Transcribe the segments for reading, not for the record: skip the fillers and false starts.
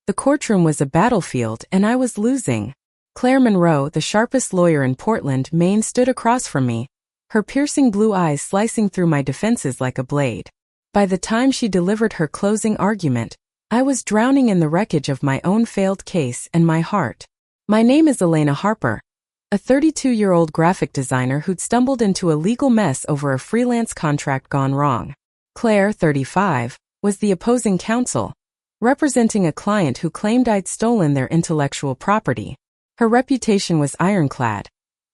The courtroom was a battlefield and I was losing. Claire Monroe, the sharpest lawyer in Portland, Maine, stood across from me, her piercing blue eyes slicing through my defenses like a blade. By the time she delivered her closing argument, I was drowning in the wreckage of my own failed case and my heart. My name is Elena Harper, a 32-year-old graphic designer who'd stumbled into a legal mess over a freelance contract gone wrong. Claire, 35, was the opposing counsel, representing a client who claimed I'd stolen their intellectual property. Her reputation was ironclad.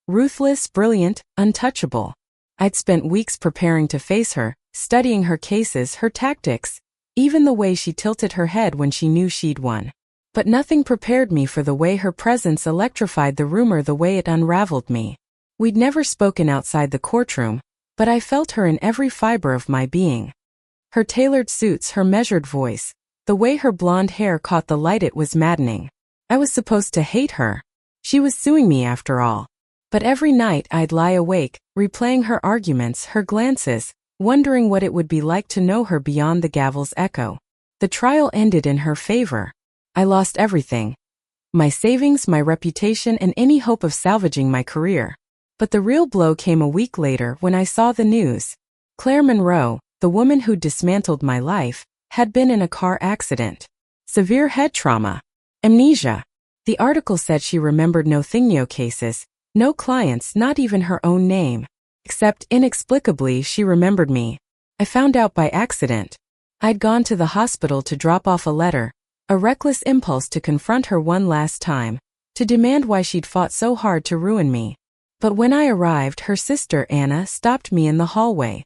Ruthless, brilliant, untouchable. I'd spent weeks preparing to face her, studying her cases, her tactics, even the way she tilted her head when she knew she'd won. But nothing prepared me for the way her presence electrified the rumor, the way it unraveled me. We'd never spoken outside the courtroom, but I felt her in every fiber of my being. Her tailored suits, her measured voice, the way her blonde hair caught the light, it was maddening. I was supposed to hate her. She was suing me after all. But every night I'd lie awake, replaying her arguments, her glances, wondering what it would be like to know her beyond the gavel's echo. The trial ended in her favor. I lost everything. My savings, my reputation, and any hope of salvaging my career. But the real blow came a week later when I saw the news. Claire Monroe, the woman who dismantled my life, had been in a car accident. Severe head trauma. Amnesia. The article said she remembered no cases, no clients, not even her own name. Except, inexplicably, she remembered me. I found out by accident. I'd gone to the hospital to drop off a letter, a reckless impulse to confront her one last time, to demand why she'd fought so hard to ruin me. But when I arrived, her sister, Anna, stopped me in the hallway.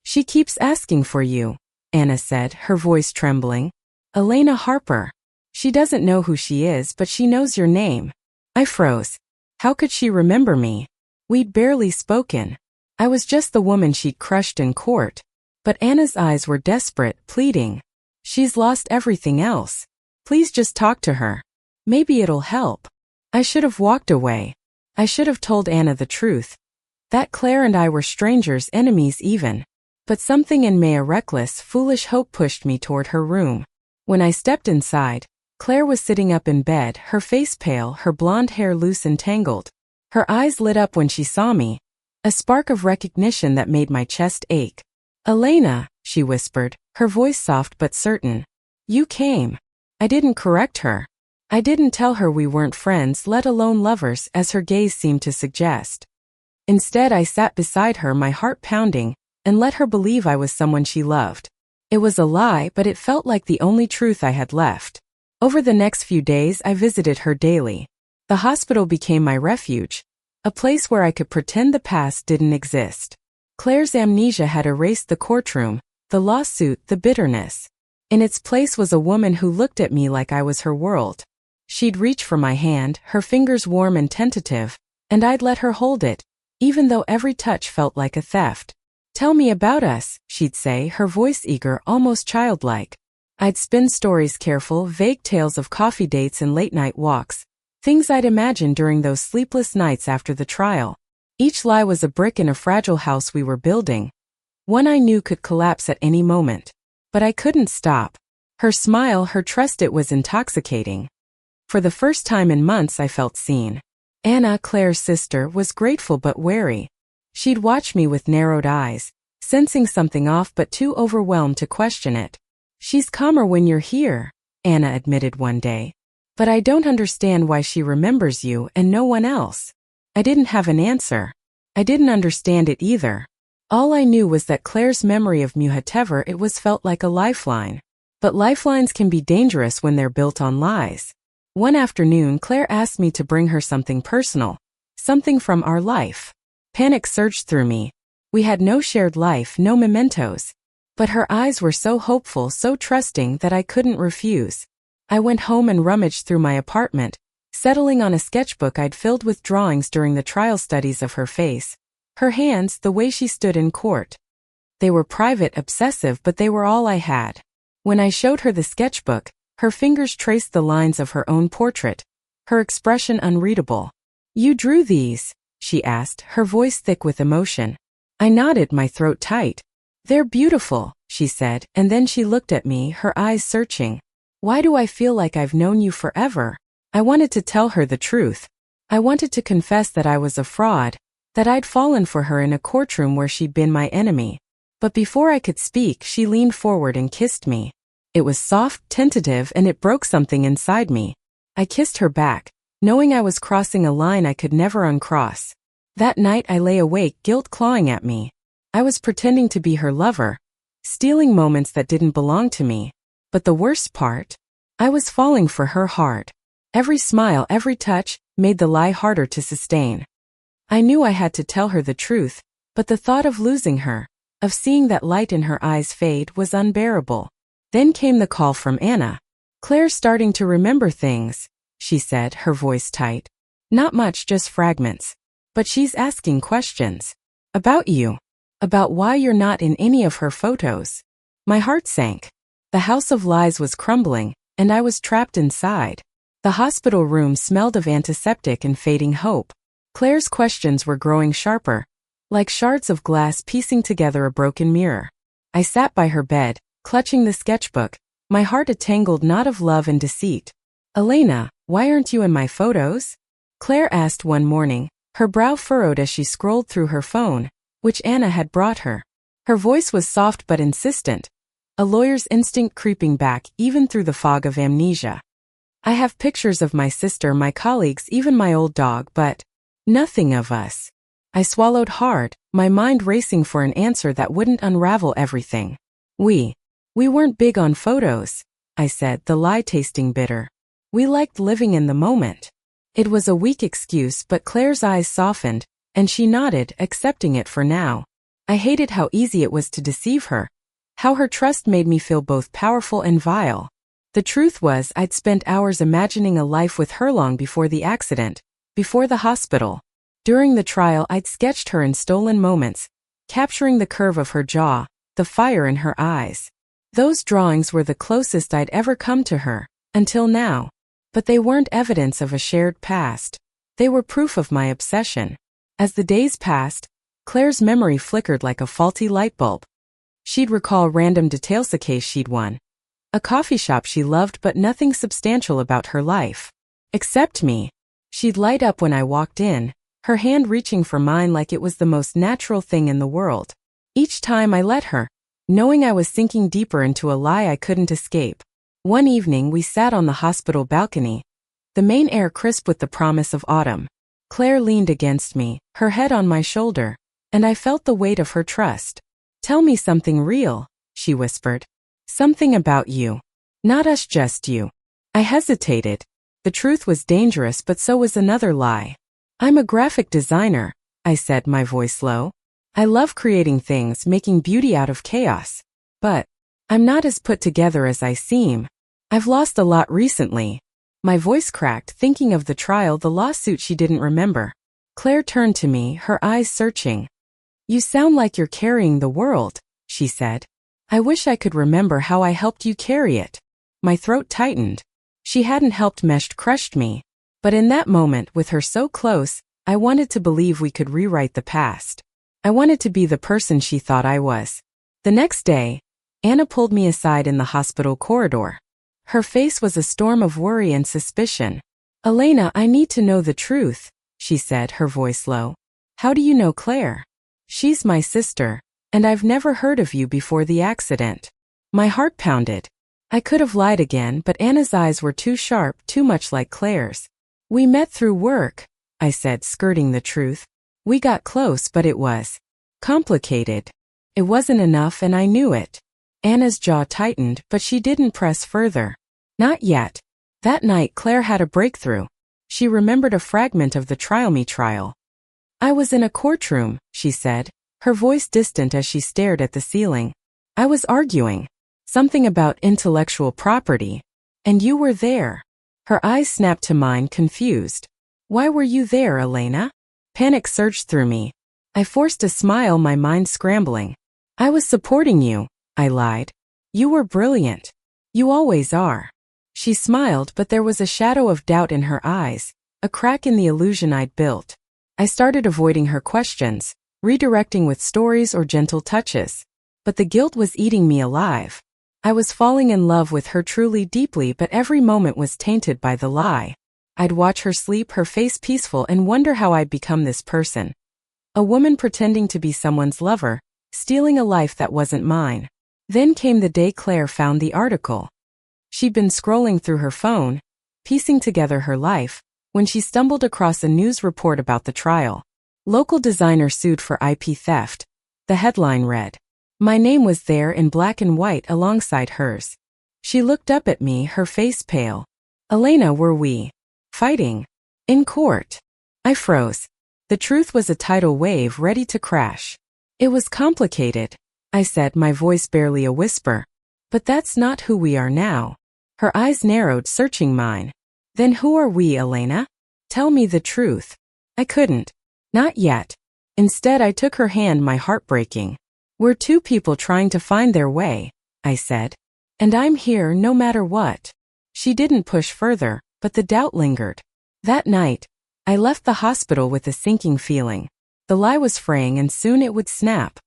"She keeps asking for you," Anna said, her voice trembling. "Elena Harper. She doesn't know who she is, but she knows your name." I froze. How could she remember me? We'd barely spoken. I was just the woman she'd crushed in court. But Anna's eyes were desperate, pleading. "She's lost everything else. Please just talk to her. Maybe it'll help." I should have walked away. I should have told Anna the truth. That Claire and I were strangers, enemies even. But something in me, a reckless, foolish hope, pushed me toward her room. When I stepped inside, Claire was sitting up in bed, her face pale, her blonde hair loose and tangled. Her eyes lit up when she saw me, a spark of recognition that made my chest ache. "Elena," she whispered, her voice soft but certain. "You came." I didn't correct her. I didn't tell her we weren't friends, let alone lovers, as her gaze seemed to suggest. Instead, I sat beside her, my heart pounding, and let her believe I was someone she loved. It was a lie, but it felt like the only truth I had left. Over the next few days, I visited her daily. The hospital became my refuge, a place where I could pretend the past didn't exist. Claire's amnesia had erased the courtroom, the lawsuit, the bitterness. In its place was a woman who looked at me like I was her world. She'd reach for my hand, her fingers warm and tentative, and I'd let her hold it, even though every touch felt like a theft. "Tell me about us," she'd say, her voice eager, almost childlike. I'd spin stories, careful, vague tales of coffee dates and late-night walks, things I'd imagined during those sleepless nights after the trial. Each lie was a brick in a fragile house we were building, one I knew could collapse at any moment. But I couldn't stop. Her smile, her trust, it was intoxicating. For the first time in months, I felt seen. Anna, Claire's sister, was grateful but wary. She'd watch me with narrowed eyes, sensing something off but too overwhelmed to question it. "She's calmer when you're here," Anna admitted one day. "But I don't understand why she remembers you and no one else." I didn't have an answer. I didn't understand it either. All I knew was that Claire's memory of me, whatever it was, felt like a lifeline. But lifelines can be dangerous when they're built on lies. One afternoon, Claire asked me to bring her something personal, something from our life. Panic surged through me. We had no shared life, no mementos. But her eyes were so hopeful, so trusting, that I couldn't refuse. I went home and rummaged through my apartment, settling on a sketchbook I'd filled with drawings during the trial studies of her face, her hands, the way she stood in court. They were private, obsessive, but they were all I had. When I showed her the sketchbook, her fingers traced the lines of her own portrait, her expression unreadable. "You drew these?" she asked, her voice thick with emotion. I nodded, my throat tight. "They're beautiful," she said, and then she looked at me, her eyes searching. Why do I feel like I've known you forever? I wanted to tell her the truth. I wanted to confess that I was a fraud, that I'd fallen for her in a courtroom where she'd been my enemy. But before I could speak, she leaned forward and kissed me. It was soft, tentative, and it broke something inside me. I kissed her back, knowing I was crossing a line I could never uncross. That night I lay awake, guilt clawing at me. I was pretending to be her lover, stealing moments that didn't belong to me. But the worst part? I was falling for her hard. Every smile, every touch, made the lie harder to sustain. I knew I had to tell her the truth, but the thought of losing her, of seeing that light in her eyes fade, was unbearable. Then came the call from Anna. "Claire's starting to remember things," she said, her voice tight. "Not much, just fragments. But she's asking questions. About you. About why you're not in any of her photos." My heart sank. The house of lies was crumbling, and I was trapped inside. The hospital room smelled of antiseptic and fading hope. Claire's questions were growing sharper, like shards of glass piecing together a broken mirror. I sat by her bed, clutching the sketchbook, my heart a tangled knot of love and deceit. "Elena, why aren't you in my photos?" Claire asked one morning, her brow furrowed as she scrolled through her phone, which Anna had brought her. Her voice was soft but insistent, a lawyer's instinct creeping back even through the fog of amnesia. "I have pictures of my sister, my colleagues, even my old dog, but nothing of us." I swallowed hard, my mind racing for an answer that wouldn't unravel everything. We weren't big on photos," I said, the lie tasting bitter. "We liked living in the moment." It was a weak excuse, but Claire's eyes softened, and she nodded, accepting it for now. I hated how easy it was to deceive her, how her trust made me feel both powerful and vile. The truth was, I'd spent hours imagining a life with her long before the accident, before the hospital. During the trial, I'd sketched her in stolen moments, capturing the curve of her jaw, the fire in her eyes. Those drawings were the closest I'd ever come to her, until now. But they weren't evidence of a shared past. They were proof of my obsession. As the days passed, Claire's memory flickered like a faulty light bulb. She'd recall random details: a case she'd won, a coffee shop she loved, but nothing substantial about her life. Except me. She'd light up when I walked in, her hand reaching for mine like it was the most natural thing in the world. Each time I let her, knowing I was sinking deeper into a lie I couldn't escape. One evening we sat on the hospital balcony, the main air crisp with the promise of autumn. Claire leaned against me, her head on my shoulder, and I felt the weight of her trust. "Tell me something real," she whispered. "Something about you. Not us, just you." I hesitated. The truth was dangerous, but so was another lie. "I'm a graphic designer," I said, my voice low. "I love creating things, making beauty out of chaos. But I'm not as put together as I seem. I've lost a lot recently." My voice cracked, thinking of the trial, the lawsuit she didn't remember. Claire turned to me, her eyes searching. "You sound like you're carrying the world," she said. "I wish I could remember how I helped you carry it." My throat tightened. She hadn't helped, meshed, crushed me. But in that moment, with her so close, I wanted to believe we could rewrite the past. I wanted to be the person she thought I was. The next day, Anna pulled me aside in the hospital corridor. Her face was a storm of worry and suspicion. "Elena, I need to know the truth," she said, her voice low. "How do you know Claire?" "She's my sister, and I've never heard of you before the accident." My heart pounded. I could have lied again, but Anna's eyes were too sharp, too much like Claire's. "We met through work," I said, skirting the truth. "We got close, but it was complicated. It wasn't enough, and I knew it." Anna's jaw tightened, but she didn't press further. "Not yet." That night, Claire had a breakthrough. She remembered a fragment of the trial. "I was in a courtroom," she said, her voice distant as she stared at the ceiling. "I was arguing. Something about intellectual property. And you were there." Her eyes snapped to mine, confused. "Why were you there, Elena?" Panic surged through me. I forced a smile, my mind scrambling. "I was supporting you," I lied. "You were brilliant. You always are." She smiled, but there was a shadow of doubt in her eyes, a crack in the illusion I'd built. I started avoiding her questions, redirecting with stories or gentle touches. But the guilt was eating me alive. I was falling in love with her truly deeply, but every moment was tainted by the lie. I'd watch her sleep, her face peaceful, and wonder how I'd become this person. A woman pretending to be someone's lover, stealing a life that wasn't mine. Then came the day Claire found the article. She'd been scrolling through her phone, piecing together her life, when she stumbled across a news report about the trial. Local designer sued for IP theft. The headline read. My name was there in black and white alongside hers. She looked up at me, her face pale. Elena, were we fighting in court? I froze. The truth was a tidal wave ready to crash. It was complicated, I said, my voice barely a whisper. But that's not who we are now. Her eyes narrowed, searching mine. Then who are we, Elena? Tell me the truth. I couldn't. Not yet. Instead, I took her hand, my heart breaking. We're two people trying to find their way, I said. And I'm here no matter what. She didn't push further, but the doubt lingered. That night, I left the hospital with a sinking feeling. The lie was fraying and soon it would snap.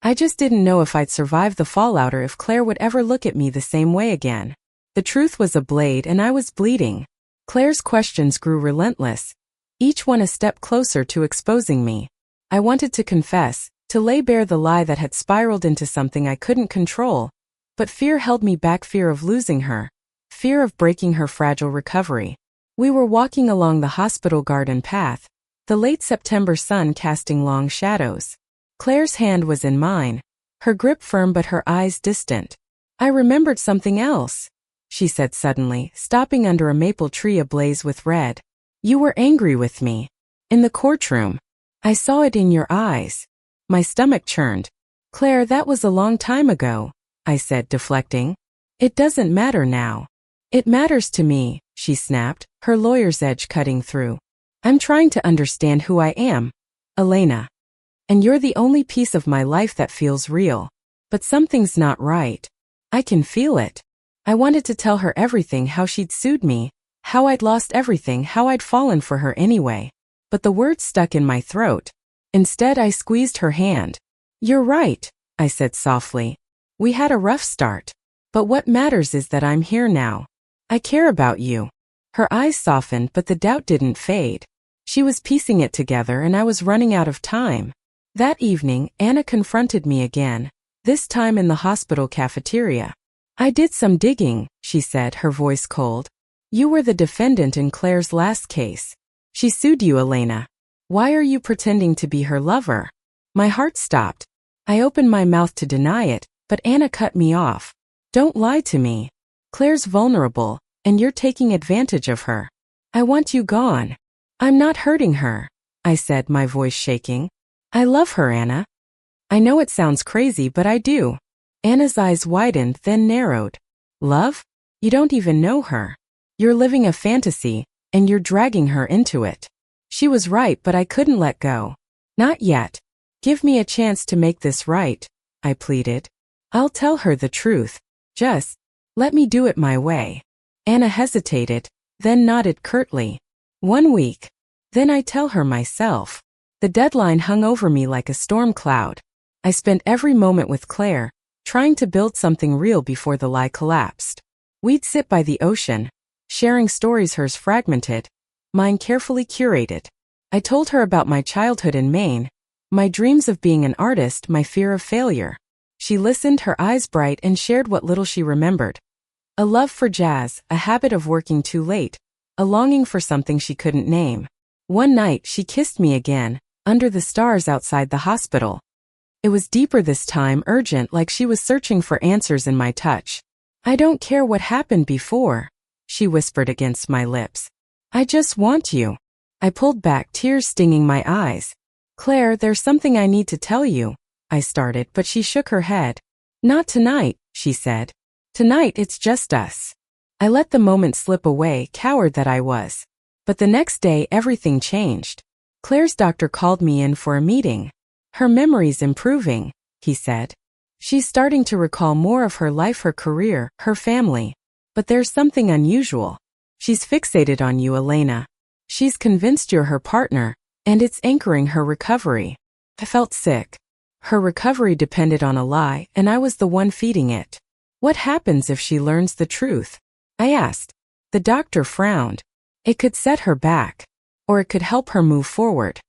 I just didn't know if I'd survive the fallout or if Claire would ever look at me the same way again. The truth was a blade and I was bleeding. Claire's questions grew relentless, each one a step closer to exposing me. I wanted to confess, to lay bare the lie that had spiraled into something I couldn't control, but fear held me back, fear of losing her, fear of breaking her fragile recovery. We were walking along the hospital garden path, the late September sun casting long shadows. Claire's hand was in mine, her grip firm but her eyes distant. I remembered something else, she said suddenly, stopping under a maple tree ablaze with red. You were angry with me. In the courtroom. I saw it in your eyes. My stomach churned. Claire, that was a long time ago, I said, deflecting. It doesn't matter now. It matters to me, she snapped, her lawyer's edge cutting through. I'm trying to understand who I am, Elena. And you're the only piece of my life that feels real. But something's not right. I can feel it. I wanted to tell her everything, how she'd sued me, how I'd lost everything, how I'd fallen for her anyway. But the words stuck in my throat. Instead, I squeezed her hand. You're right, I said softly. We had a rough start. But what matters is that I'm here now. I care about you. Her eyes softened, but the doubt didn't fade. She was piecing it together and I was running out of time. That evening, Anna confronted me again, this time in the hospital cafeteria. I did some digging, she said, her voice cold. You were the defendant in Claire's last case. She sued you, Elena. Why are you pretending to be her lover? My heart stopped. I opened my mouth to deny it, but Anna cut me off. Don't lie to me. Claire's vulnerable, and you're taking advantage of her. I want you gone. I'm not hurting her, I said, my voice shaking. I love her, Anna. I know it sounds crazy, but I do. Anna's eyes widened, then narrowed. Love? You don't even know her. You're living a fantasy, and you're dragging her into it. She was right, but I couldn't let go. Not yet. Give me a chance to make this right, I pleaded. I'll tell her the truth. Just let me do it my way. Anna hesitated, then nodded curtly. 1 week. Then I tell her myself. The deadline hung over me like a storm cloud. I spent every moment with Claire, trying to build something real before the lie collapsed. We'd sit by the ocean, sharing stories, hers fragmented, mine carefully curated. I told her about my childhood in Maine, my dreams of being an artist, my fear of failure. She listened, her eyes bright, and shared what little she remembered. A love for jazz, a habit of working too late, a longing for something she couldn't name. One night, she kissed me again, under the stars outside the hospital. It was deeper this time, urgent, like she was searching for answers in my touch. I don't care what happened before, she whispered against my lips. I just want you. I pulled back, tears stinging my eyes. Claire, there's something I need to tell you, I started, but she shook her head. Not tonight, she said. Tonight it's just us. I let the moment slip away, coward that I was. But the next day everything changed. Claire's doctor called me in for a meeting. Her memory's improving, he said. She's starting to recall more of her life, her career, her family. But there's something unusual. She's fixated on you, Elena. She's convinced you're her partner, and it's anchoring her recovery. I felt sick. Her recovery depended on a lie, and I was the one feeding it. What happens if she learns the truth? I asked. The doctor frowned. It could set her back. Or it could help her move forward.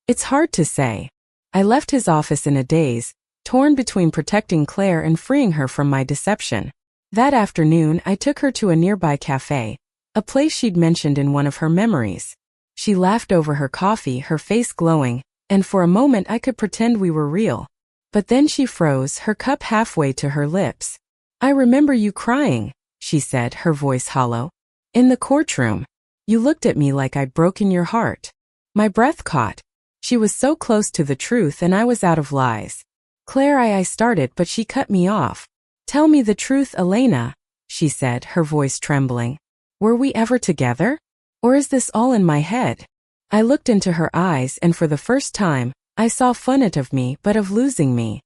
It's hard to say. I left his office in a daze, torn between protecting Claire and freeing her from my deception. That afternoon, I took her to a nearby cafe, a place she'd mentioned in one of her memories. She laughed over her coffee, her face glowing, and for a moment I could pretend we were real. But then she froze, her cup halfway to her lips. I remember you crying, she said, her voice hollow. In the courtroom. You looked at me like I'd broken your heart. My breath caught. She was so close to the truth and I was out of lies. Claire, I started, but she cut me off. Tell me the truth, Elena, she said, her voice trembling. Were we ever together? Or is this all in my head? I looked into her eyes and for the first time, I saw fun of me but of losing me.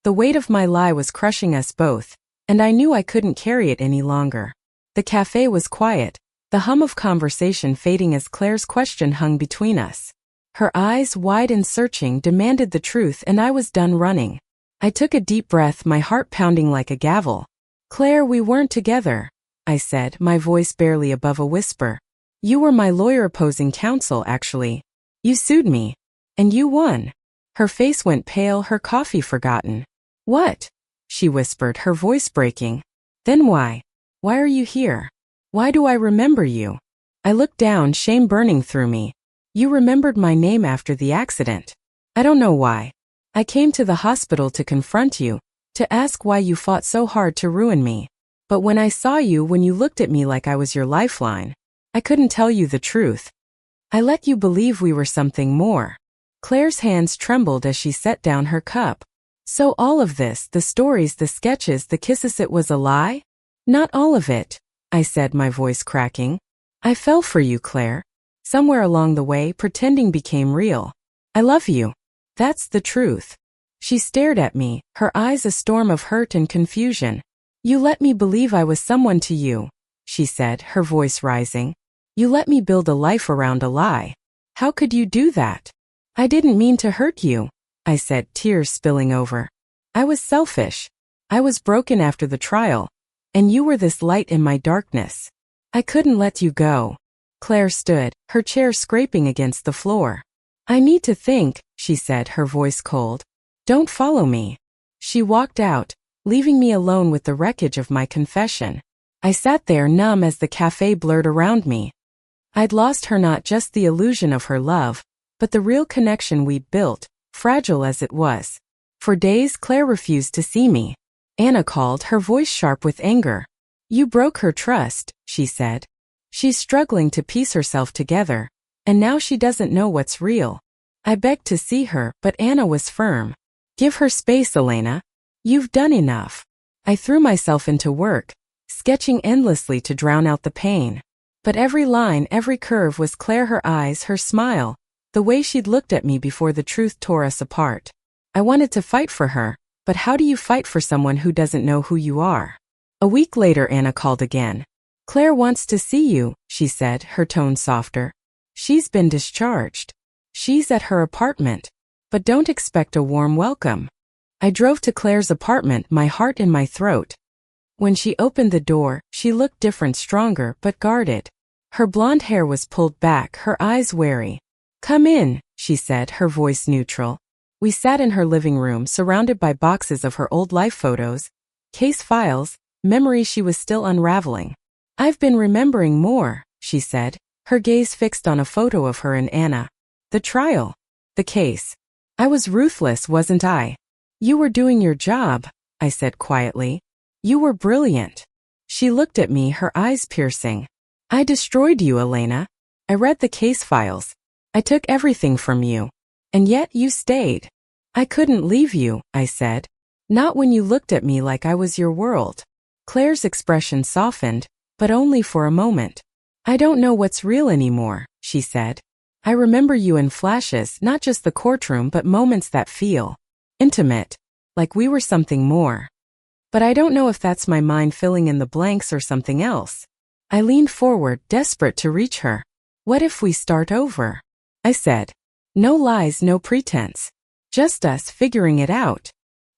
The weight of my lie was crushing us both, and I knew I couldn't carry it any longer. The cafe was quiet, the hum of conversation fading as Claire's question hung between us. Her eyes, wide and searching, demanded the truth and I was done running. I took a deep breath, my heart pounding like a gavel. Claire, we weren't together, I said, my voice barely above a whisper. You were my lawyer opposing counsel, actually. You sued me. And you won. Her face went pale, her coffee forgotten. What? She whispered, her voice breaking. Then why? Why are you here? Why do I remember you? I looked down, shame burning through me. You remembered my name after the accident. I don't know why. I came to the hospital to confront you, to ask why you fought so hard to ruin me. But when I saw you, when you looked at me like I was your lifeline, I couldn't tell you the truth. I let you believe we were something more. Claire's hands trembled as she set down her cup. So all of this, the stories, the sketches, the kisses, it was a lie? Not all of it, I said, my voice cracking. I fell for you, Claire. Somewhere along the way, pretending became real. I love you. That's the truth. She stared at me, her eyes a storm of hurt and confusion. You let me believe I was someone to you, she said, her voice rising. You let me build a life around a lie. How could you do that? I didn't mean to hurt you, I said, tears spilling over. I was selfish. I was broken after the trial. And you were this light in my darkness. I couldn't let you go. Claire stood, her chair scraping against the floor. I need to think, she said, her voice cold. Don't follow me. She walked out, leaving me alone with the wreckage of my confession. I sat there numb as the cafe blurred around me. I'd lost her, not just the illusion of her love, but the real connection we'd built, fragile as it was. For days Claire refused to see me. Anna called, her voice sharp with anger. You broke her trust, she said. She's struggling to piece herself together, and now she doesn't know what's real. I begged to see her, but Anna was firm. Give her space, Elena. You've done enough. I threw myself into work, sketching endlessly to drown out the pain. But every line, every curve was Claire, her eyes, her smile, the way she'd looked at me before the truth tore us apart. I wanted to fight for her, but how do you fight for someone who doesn't know who you are? A week later, Anna called again. Claire wants to see you, she said, her tone softer. She's been discharged. She's at her apartment. But don't expect a warm welcome. I drove to Claire's apartment, my heart in my throat. When she opened the door, she looked different, stronger, but guarded. Her blonde hair was pulled back, her eyes wary. Come in, she said, her voice neutral. We sat in her living room, surrounded by boxes of her old life photos, case files, memories she was still unraveling. I've been remembering more, she said, her gaze fixed on a photo of her and Anna. The trial. The case. I was ruthless, wasn't I? You were doing your job, I said quietly. You were brilliant. She looked at me, her eyes piercing. I destroyed you, Elena. I read the case files. I took everything from you. And yet you stayed. I couldn't leave you, I said. Not when you looked at me like I was your world. Claire's expression softened, but only for a moment. I don't know what's real anymore, she said. I remember you in flashes, not just the courtroom, but moments that feel intimate, like we were something more. But I don't know if that's my mind filling in the blanks or something else. I leaned forward, desperate to reach her. What if we start over? I said. No lies, no pretense. Just us figuring it out.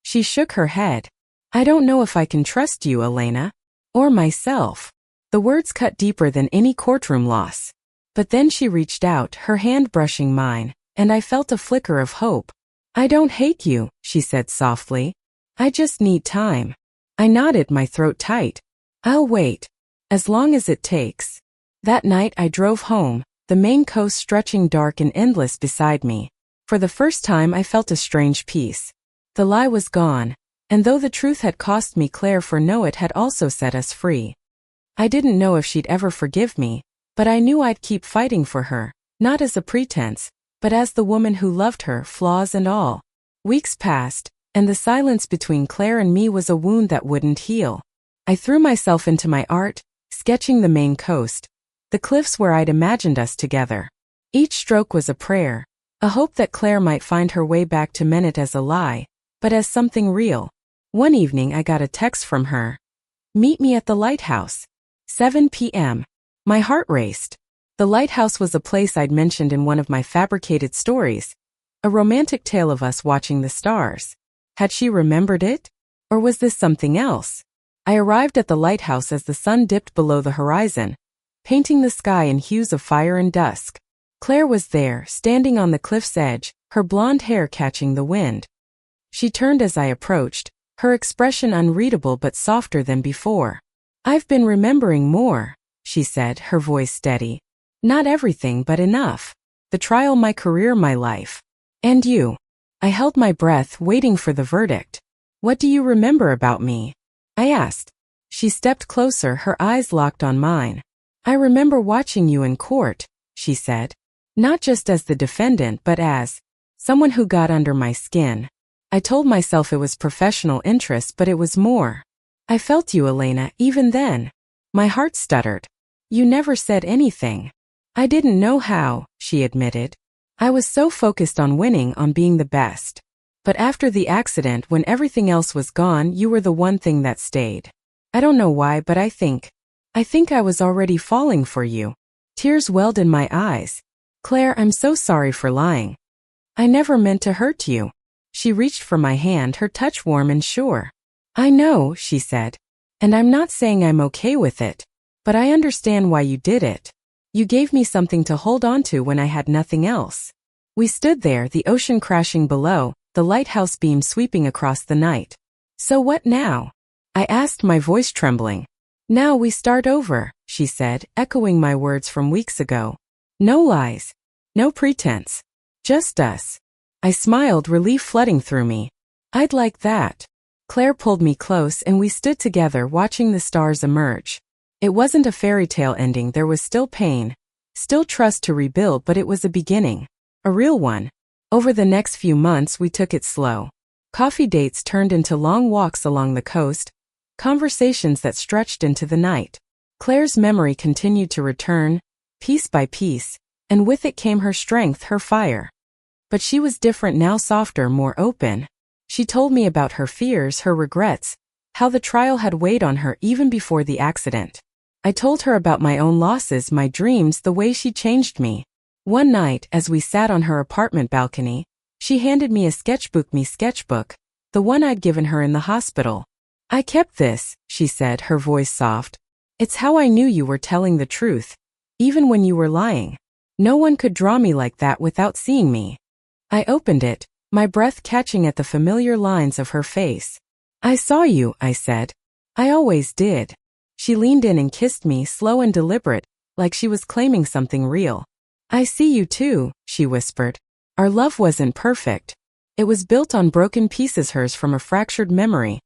She shook her head. I don't know if I can trust you, Elena. Or myself. The words cut deeper than any courtroom loss. But then she reached out, her hand brushing mine, and I felt a flicker of hope. I don't hate you, she said softly. I just need time. I nodded, my throat tight. I'll wait. As long as it takes. That night I drove home, the Maine coast stretching dark and endless beside me. For the first time I felt a strange peace. The lie was gone, and though the truth had cost me Claire for no, it had also set us free. I didn't know if she'd ever forgive me, but I knew I'd keep fighting for her, not as a pretense, but as the woman who loved her, flaws and all. Weeks passed, and the silence between Claire and me was a wound that wouldn't heal. I threw myself into my art, sketching the Maine coast, the cliffs where I'd imagined us together. Each stroke was a prayer, a hope that Claire might find her way back to mend it as a lie, but as something real. One evening I got a text from her. Meet me at the lighthouse. 7 p.m. My heart raced. The lighthouse was a place I'd mentioned in one of my fabricated stories, a romantic tale of us watching the stars. Had she remembered it? Or was this something else? I arrived at the lighthouse as the sun dipped below the horizon, painting the sky in hues of fire and dusk. Claire was there, standing on the cliff's edge, her blonde hair catching the wind. She turned as I approached, her expression unreadable but softer than before. I've been remembering more, she said, her voice steady. Not everything, but enough. The trial, my career, my life. And you. I held my breath, waiting for the verdict. What do you remember about me? I asked. She stepped closer, her eyes locked on mine. I remember watching you in court, she said. Not just as the defendant, but as someone who got under my skin. I told myself it was professional interest, but it was more. I felt you, Elena, even then. My heart stuttered. You never said anything. I didn't know how, she admitted. I was so focused on winning, on being the best. But after the accident, when everything else was gone, you were the one thing that stayed. I don't know why, but I think I was already falling for you. Tears welled in my eyes. Claire, I'm so sorry for lying. I never meant to hurt you. She reached for my hand, her touch warm and sure. I know, she said. And I'm not saying I'm okay with it. But I understand why you did it. You gave me something to hold on to when I had nothing else. We stood there, the ocean crashing below, the lighthouse beam sweeping across the night. So what now? I asked, my voice trembling. Now we start over, she said, echoing my words from weeks ago. No lies. No pretense. Just us. I smiled, relief flooding through me. I'd like that. Claire pulled me close and we stood together watching the stars emerge. It wasn't a fairy tale ending, there was still pain, still trust to rebuild, but it was a beginning. A real one. Over the next few months we took it slow. Coffee dates turned into long walks along the coast, conversations that stretched into the night. Claire's memory continued to return, piece by piece, and with it came her strength, her fire. But she was different now, softer, more open. She told me about her fears, her regrets, how the trial had weighed on her even before the accident. I told her about my own losses, my dreams, the way she changed me. One night, as we sat on her apartment balcony, she handed me a sketchbook, the one I'd given her in the hospital. I kept this, she said, her voice soft. It's how I knew you were telling the truth, even when you were lying. No one could draw me like that without seeing me. I opened it, my breath catching at the familiar lines of her face. I saw you, I said. I always did. She leaned in and kissed me, slow and deliberate, like she was claiming something real. I see you too, she whispered. Our love wasn't perfect. It was built on broken pieces, hers from a fractured memory,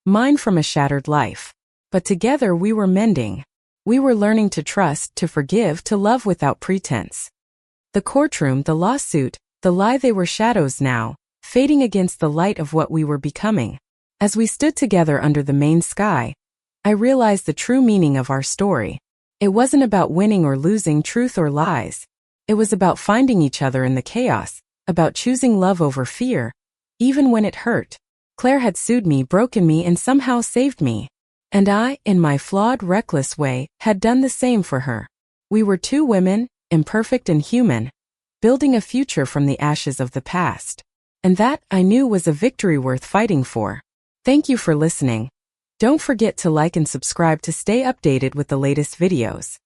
mine from a shattered life. But together we were mending. We were learning to trust, to forgive, to love without pretense. The courtroom, the lawsuit, the lie, they were shadows now, fading against the light of what we were becoming. As we stood together under the Maine sky, I realized the true meaning of our story. It wasn't about winning or losing, truth or lies. It was about finding each other in the chaos, about choosing love over fear, even when it hurt. Claire had sued me, broken me, and somehow saved me. And I, in my flawed, reckless way, had done the same for her. We were two women, imperfect and human, building a future from the ashes of the past. And that, I knew, was a victory worth fighting for. Thank you for listening. Don't forget to like and subscribe to stay updated with the latest videos.